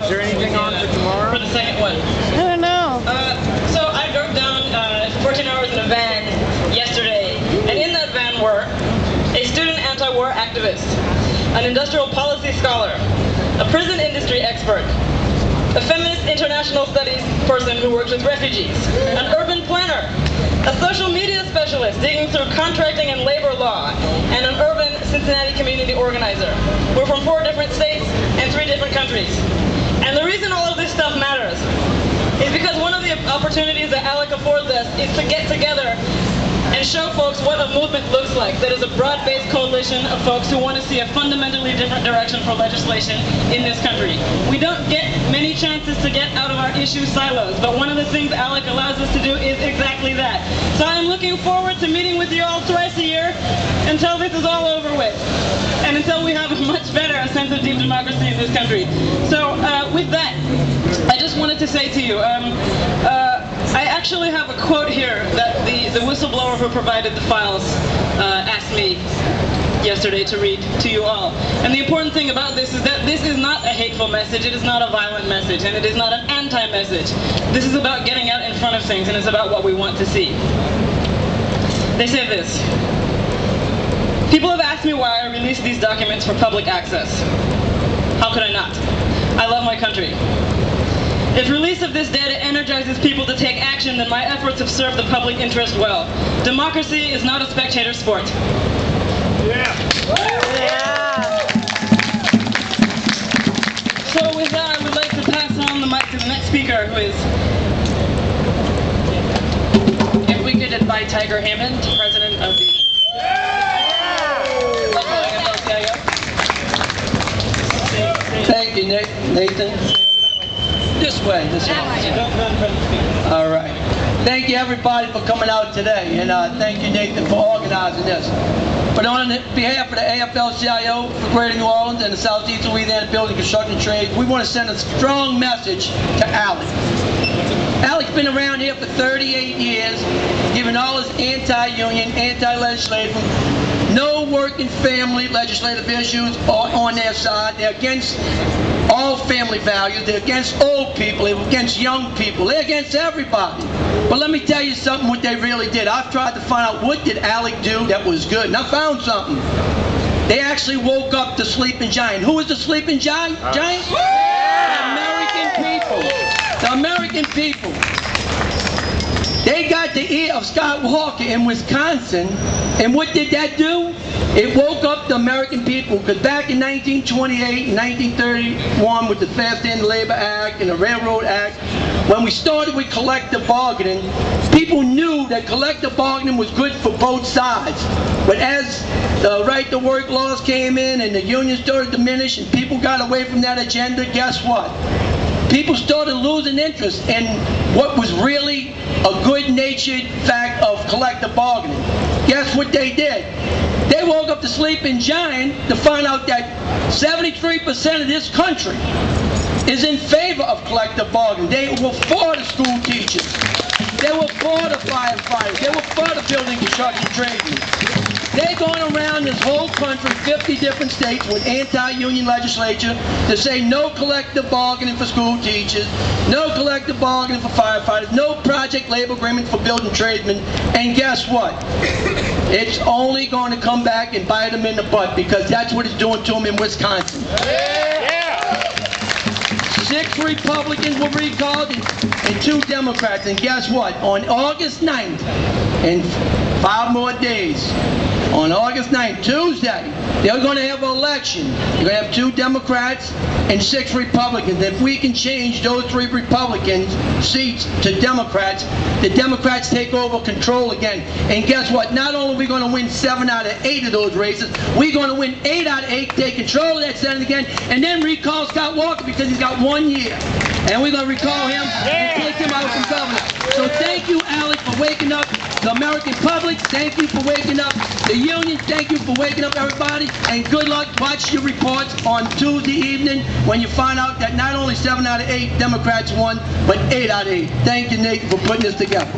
Is there anything on for tomorrow? For the second one. I don't know. So I drove down 14 hours in a van yesterday, and in that van were a student anti-war activist, an industrial policy scholar, a prison industry expert, a feminist international studies person who works with refugees, an urban planner, a social media specialist digging through contracting and labor law, and an urban Cincinnati community organizer. We're from 4 different states and 3 different countries. And the reason all of this stuff matters is because one of the opportunities that ALEC affords us is to get together and show folks what a movement looks like that is a broad-based coalition of folks who want to see a fundamentally different direction for legislation in this country. We don't get many chances to get out of our issue silos, but one of the things ALEC allows us to do is exactly that. So I'm looking forward to meeting with you all twice a year until this is all over with, and until we have a much better sense of deep democracy in this country. So with that, I just wanted to say to you, I actually have a quote here that the whistleblower who provided the files asked me yesterday to read to you all. And the important thing about this is that this is not a hateful message, it is not a violent message, and it is not an anti-message. This is about getting out in front of things, and it's about what we want to see. They say this: people have asked me why I released these documents for public access. How could I not? I love my country. If release of this data energizes people to take action, then my efforts have served the public interest well. Democracy is not a spectator sport. Yeah. So with that, I would like to pass on the mic to the next speaker, who is... If we could invite Tiger Hammond, president of the... Thank you, Nathan. This way, this way. All right. Thank you, everybody, for coming out today, and thank you, Nathan, for organizing this. But on behalf of the AFL-CIO for Greater New Orleans and the Southeast Louisiana Building Construction Trade, we want to send a strong message to ALEC. ALEC's been around here for 38 years, giving all his anti-union, anti-legislative, no working family legislative issues are on their side. They're against all family values. They're against old people. They're against young people. They're against everybody. But let me tell you something, what they really did. I've tried to find out what did ALEC do that was good, and I found something. They actually woke up the sleeping giant. Who is the sleeping giant? The American people. The American people. They got the ear of Scott Walker in Wisconsin, and what did that do? It woke up the American people, because back in 1928 and 1931 with the Fair Standard Labor Act and the Railroad Act, when we started with collective bargaining, people knew that collective bargaining was good for both sides. But as the right to work laws came in and the unions started to diminish and people got away from that agenda, guess what? People started losing interest in what was really a good-natured fact of collective bargaining. Guess what they did? They woke up the sleeping giant to find out that 73% of this country is in favor of collective bargaining. They were for the school teachers. They were for the firefighters. They were for the building construction tradesmen. They're going around this whole country, 50 different states, with anti-union legislature to say no collective bargaining for school teachers, no collective bargaining for firefighters, no project labor agreement for building tradesmen. And guess what? It's only going to come back and bite them in the butt, because that's what it's doing to them in Wisconsin. 6 Republicans were recalled and 2 Democrats. And guess what? On August 9th, in 5 more days, on August 9th, Tuesday, they're going to have an election. You're going to have 2 Democrats and 6 Republicans. If we can change those 3 Republicans' seats to Democrats, the Democrats take over control again. And guess what? Not only are we going to win 7 out of 8 of those races, we're going to win 8 out of 8, take control of that Senate again, and then recall Scott Walker, because he's got 1 year. And we're going to recall him and take him out from governor. So thank you, ALEC, for waking up the American public. Thank you for waking up the union. Thank you for waking up everybody. And good luck. Watch your reports on Tuesday evening when you find out that not only 7 out of 8 Democrats won, but 8 out of 8. Thank you, Nathan, for putting this together.